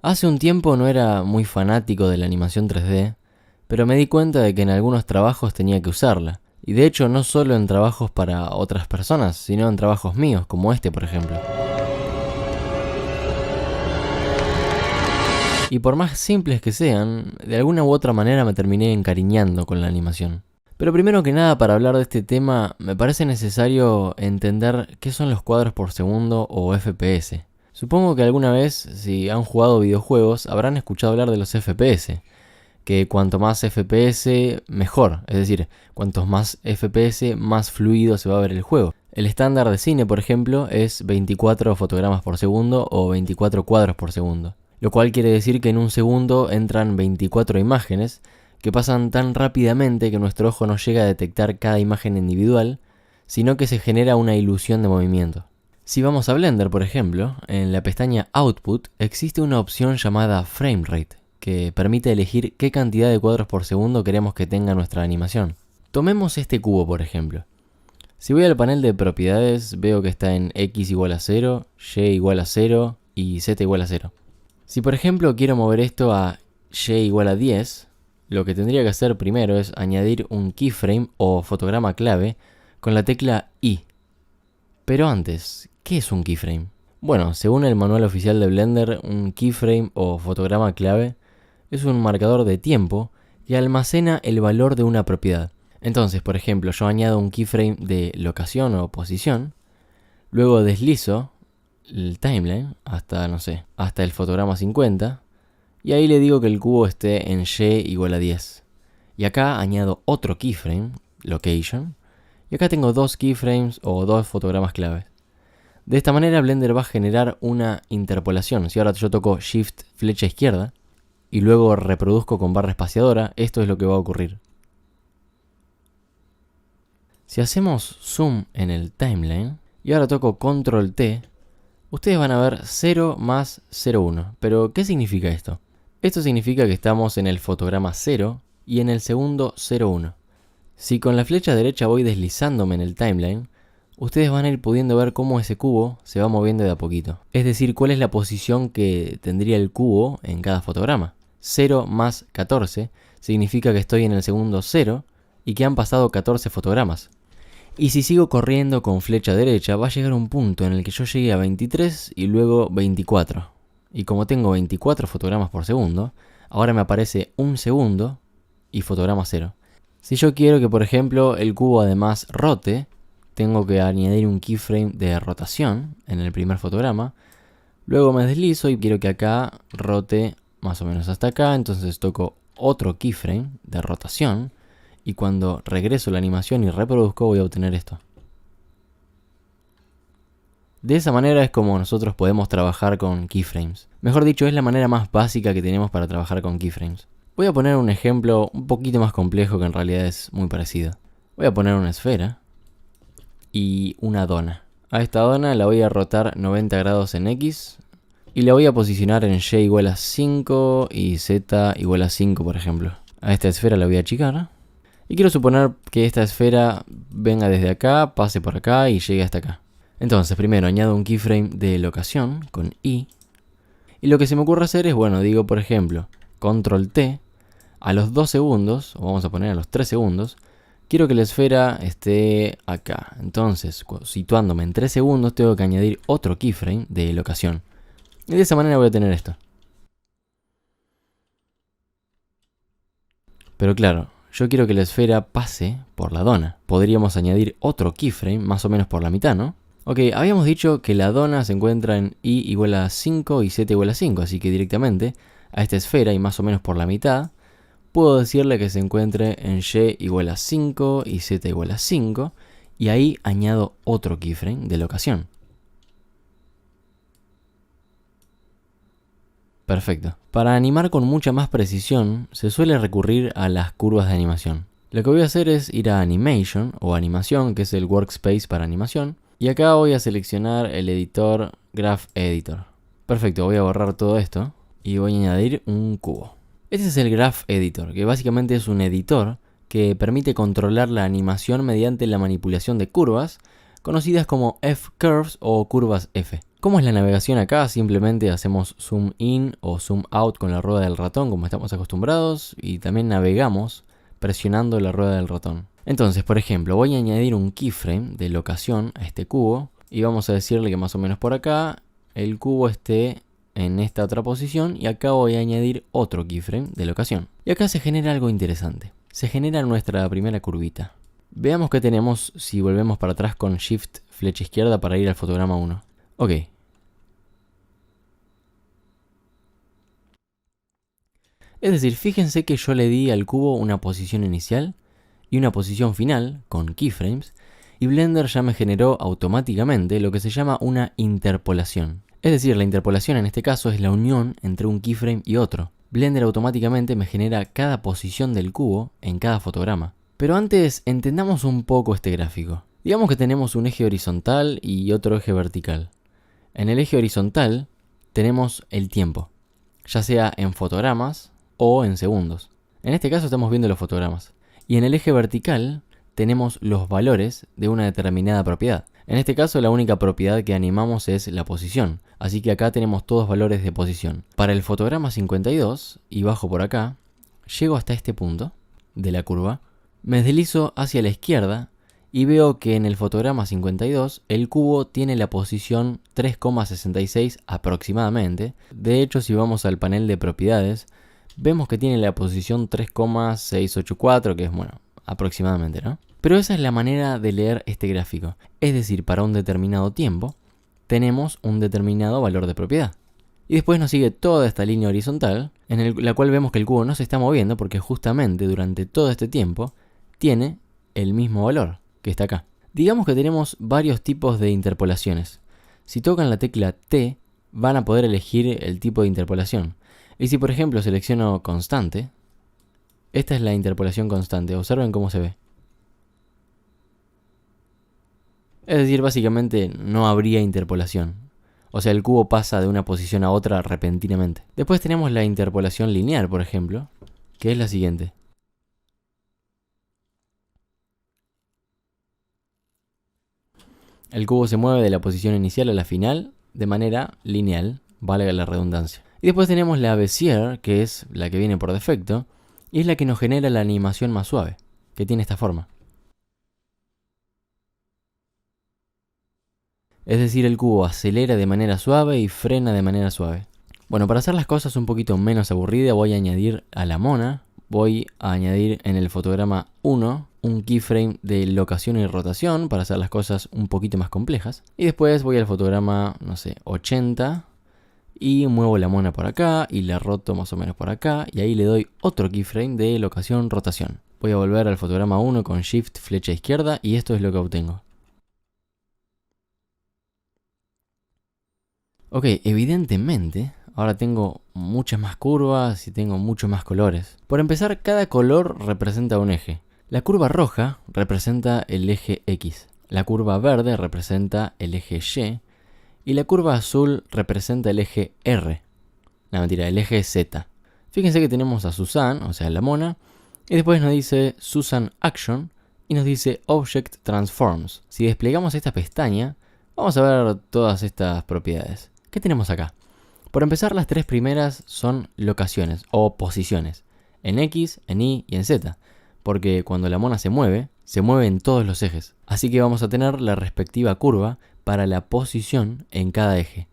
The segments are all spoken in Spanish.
Hace un tiempo no era muy fanático de la animación 3D, pero me di cuenta de que en algunos trabajos tenía que usarla. Y de hecho no solo en trabajos para otras personas, sino en trabajos míos, como este por ejemplo. Y por más simples que sean, de alguna u otra manera me terminé encariñando con la animación. Pero primero que nada, para hablar de este tema, me parece necesario entender qué son los cuadros por segundo o FPS. Supongo que alguna vez, si han jugado videojuegos, habrán escuchado hablar de los FPS, que cuanto más FPS, mejor. Es decir, cuantos más FPS, más fluido se va a ver el juego. El estándar de cine, por ejemplo, es 24 fotogramas por segundo o 24 cuadros por segundo. Lo cual quiere decir que en un segundo entran 24 imágenes, que pasan tan rápidamente que nuestro ojo no llega a detectar cada imagen individual, sino que se genera una ilusión de movimiento. Si vamos a Blender, por ejemplo, en la pestaña Output existe una opción llamada Frame Rate, que permite elegir qué cantidad de cuadros por segundo queremos que tenga nuestra animación. Tomemos este cubo, por ejemplo. Si voy al panel de propiedades, veo que está en X igual a 0, Y igual a 0 y Z igual a 0. Si por ejemplo quiero mover esto a Y igual a 10, lo que tendría que hacer primero es añadir un keyframe o fotograma clave con la tecla I. Pero antes, ¿qué es un keyframe? Bueno, según el manual oficial de Blender, un keyframe o fotograma clave es un marcador de tiempo que almacena el valor de una propiedad. Entonces, por ejemplo, yo añado un keyframe de locación o posición, luego deslizo el timeline hasta, no sé, hasta el fotograma 50, y ahí le digo que el cubo esté en Y igual a 10. Y acá añado otro keyframe, location, y acá tengo dos keyframes o dos fotogramas claves. De esta manera Blender va a generar una interpolación. Si ahora yo toco Shift flecha izquierda y luego reproduzco con barra espaciadora, esto es lo que va a ocurrir. Si hacemos zoom en el timeline y ahora toco Control T, ustedes van a ver 0 más 0,1. Pero, ¿qué significa esto? Esto significa que estamos en el fotograma 0 y en el segundo 0,1. Si con la flecha derecha voy deslizándome en el timeline, ustedes van a ir pudiendo ver cómo ese cubo se va moviendo de a poquito. Es decir, cuál es la posición que tendría el cubo en cada fotograma. 0 más 14 significa que estoy en el segundo 0 y que han pasado 14 fotogramas. Y si sigo corriendo con flecha derecha, va a llegar un punto en el que yo llegue a 23 y luego 24. Y como tengo 24 fotogramas por segundo, ahora me aparece un segundo y fotograma 0. Si yo quiero que, por ejemplo, el cubo además rote, tengo que añadir un keyframe de rotación en el primer fotograma. Luego me deslizo y quiero que acá rote más o menos hasta acá, entonces toco otro keyframe de rotación. Y cuando regreso la animación y reproduzco, voy a obtener esto. De esa manera es como nosotros podemos trabajar con keyframes. Mejor dicho, es la manera más básica que tenemos para trabajar con keyframes. Voy a poner un ejemplo un poquito más complejo que en realidad es muy parecido. Voy a poner una esfera y una dona. A esta dona la voy a rotar 90 grados en X y la voy a posicionar en Y igual a 5 y Z igual a 5, por ejemplo. A esta esfera la voy a achicar. Y quiero suponer que esta esfera venga desde acá, pase por acá y llegue hasta acá. Entonces, primero añado un keyframe de locación con I. Y lo que se me ocurre hacer es, bueno, digo por ejemplo, Control T. A los 2 segundos, o vamos a poner a los 3 segundos, quiero que la esfera esté acá. Entonces, situándome en 3 segundos, tengo que añadir otro keyframe de locación. Y de esa manera voy a tener esto. Pero claro, yo quiero que la esfera pase por la dona. Podríamos añadir otro keyframe más o menos por la mitad, ¿no? Ok, habíamos dicho que la dona se encuentra en Y igual a 5 y Z igual a 5, así que directamente a esta esfera y más o menos por la mitad, puedo decirle que se encuentre en Y igual a 5 y Z igual a 5, y ahí añado otro keyframe de locación. Perfecto. Para animar con mucha más precisión, se suele recurrir a las curvas de animación. Lo que voy a hacer es ir a Animation o Animación, que es el workspace para animación, y acá voy a seleccionar el editor Graph Editor. Perfecto, voy a borrar todo esto y voy a añadir un cubo. Este es el Graph Editor, que básicamente es un editor que permite controlar la animación mediante la manipulación de curvas, conocidas como F-Curves o curvas F. ¿Cómo es la navegación acá? Simplemente hacemos zoom in o zoom out con la rueda del ratón como estamos acostumbrados y también navegamos presionando la rueda del ratón. Entonces, por ejemplo, voy a añadir un keyframe de locación a este cubo y vamos a decirle que más o menos por acá el cubo esté en esta otra posición y acá voy a añadir otro keyframe de locación. Y acá se genera algo interesante. Se genera nuestra primera curvita. Veamos qué tenemos si volvemos para atrás con Shift flecha izquierda para ir al fotograma 1. Ok. Es decir, fíjense que yo le di al cubo una posición inicial y una posición final con keyframes y Blender ya me generó automáticamente lo que se llama una interpolación. Es decir, la interpolación en este caso es la unión entre un keyframe y otro. Blender automáticamente me genera cada posición del cubo en cada fotograma. Pero antes entendamos un poco este gráfico. Digamos que tenemos un eje horizontal y otro eje vertical. En el eje horizontal tenemos el tiempo, ya sea en fotogramas o en segundos. En este caso estamos viendo los fotogramas. Y en el eje vertical tenemos los valores de una determinada propiedad. En este caso la única propiedad que animamos es la posición. Así que acá tenemos todos valores de posición. Para el fotograma 52, y bajo por acá, llego hasta este punto de la curva, me deslizo hacia la izquierda y veo que en el fotograma 52 el cubo tiene la posición 3,66 aproximadamente. De hecho, si vamos al panel de propiedades, vemos que tiene la posición 3,684, que es, bueno, aproximadamente, ¿no? Pero esa es la manera de leer este gráfico. Es decir, para un determinado tiempo, tenemos un determinado valor de propiedad. Y después nos sigue toda esta línea horizontal, en la cual vemos que el cubo no se está moviendo porque justamente durante todo este tiempo tiene el mismo valor que está acá. Digamos que tenemos varios tipos de interpolaciones. Si tocan la tecla T, van a poder elegir el tipo de interpolación. Y si por ejemplo selecciono constante, esta es la interpolación constante. Observen cómo se ve. Es decir, básicamente no habría interpolación. O sea, el cubo pasa de una posición a otra repentinamente. Después tenemos la interpolación lineal, por ejemplo, que es la siguiente. El cubo se mueve de la posición inicial a la final de manera lineal, valga la redundancia. Y después tenemos la Bezier, que es la que viene por defecto, y es la que nos genera la animación más suave, que tiene esta forma. Es decir, el cubo acelera de manera suave y frena de manera suave. Bueno, para hacer las cosas un poquito menos aburridas, voy a añadir a la mona. Voy a añadir en el fotograma 1 un keyframe de locación y rotación para hacer las cosas un poquito más complejas. Y después voy al fotograma, no sé, 80 y muevo la mona por acá y la roto más o menos por acá. Y ahí le doy otro keyframe de locación-rotación. Voy a volver al fotograma 1 con Shift flecha izquierda y esto es lo que obtengo. Ok, evidentemente, ahora tengo muchas más curvas y tengo muchos más colores. Por empezar, cada color representa un eje. La curva roja representa el eje X, la curva verde representa el eje Y y la curva azul representa el eje R. No, mentira, el eje Z. Fíjense que tenemos a Susan, o sea, la mona, y después nos dice Susan Action y nos dice Object Transforms. Si desplegamos esta pestaña, vamos a ver todas estas propiedades. ¿Qué tenemos acá? Por empezar, las tres primeras son locaciones o posiciones, en X, en Y y en Z, porque cuando la mona se mueve en todos los ejes. Así que vamos a tener la respectiva curva para la posición en cada eje.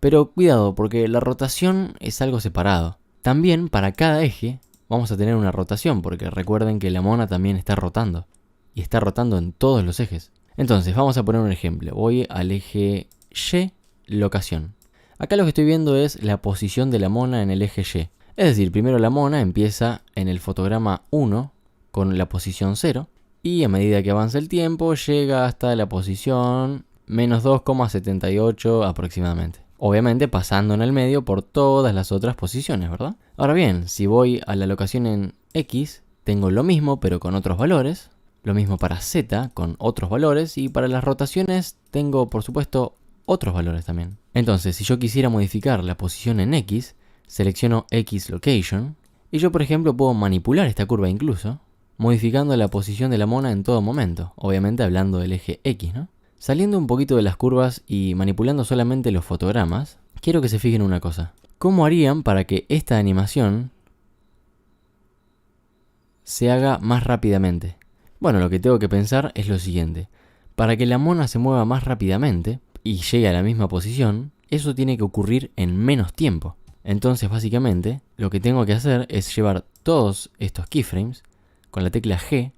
Pero cuidado, porque la rotación es algo separado. También para cada eje vamos a tener una rotación, porque recuerden que la mona también está rotando, y está rotando en todos los ejes. Entonces, vamos a poner un ejemplo. Voy al eje Y, locación. Acá lo que estoy viendo es la posición de la mona en el eje Y. Es decir, primero la mona empieza en el fotograma 1 con la posición 0 y a medida que avanza el tiempo llega hasta la posición menos 2,78 aproximadamente. Obviamente pasando en el medio por todas las otras posiciones, ¿verdad? Ahora bien, si voy a la locación en X, tengo lo mismo pero con otros valores. Lo mismo para Z con otros valores y para las rotaciones tengo por supuesto otros valores también. Entonces, si yo quisiera modificar la posición en X, selecciono X Location y yo por ejemplo puedo manipular esta curva incluso, modificando la posición de la mona en todo momento, obviamente hablando del eje X, ¿no? Saliendo un poquito de las curvas y manipulando solamente los fotogramas, quiero que se fijen una cosa. ¿Cómo harían para que esta animación se haga más rápidamente? Bueno, lo que tengo que pensar es lo siguiente. Para que la mona se mueva más rápidamente y llegue a la misma posición, eso tiene que ocurrir en menos tiempo. Entonces, básicamente, lo que tengo que hacer es llevar todos estos keyframes con la tecla G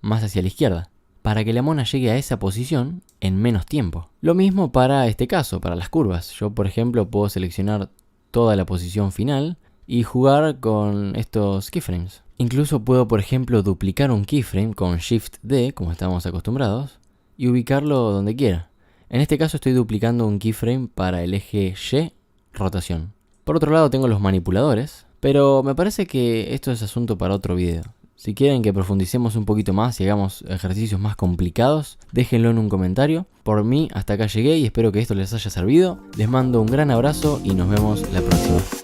más hacia la izquierda, para que la mona llegue a esa posición en menos tiempo. Lo mismo para este caso, para las curvas. Yo, por ejemplo, puedo seleccionar toda la posición final y jugar con estos keyframes. Incluso puedo, por ejemplo, duplicar un keyframe con Shift D, como estamos acostumbrados, y ubicarlo donde quiera. En este caso estoy duplicando un keyframe para el eje Y, rotación. Por otro lado tengo los manipuladores, pero me parece que esto es asunto para otro video. Si quieren que profundicemos un poquito más y hagamos ejercicios más complicados, déjenlo en un comentario. Por mí, hasta acá llegué y espero que esto les haya servido. Les mando un gran abrazo y nos vemos la próxima.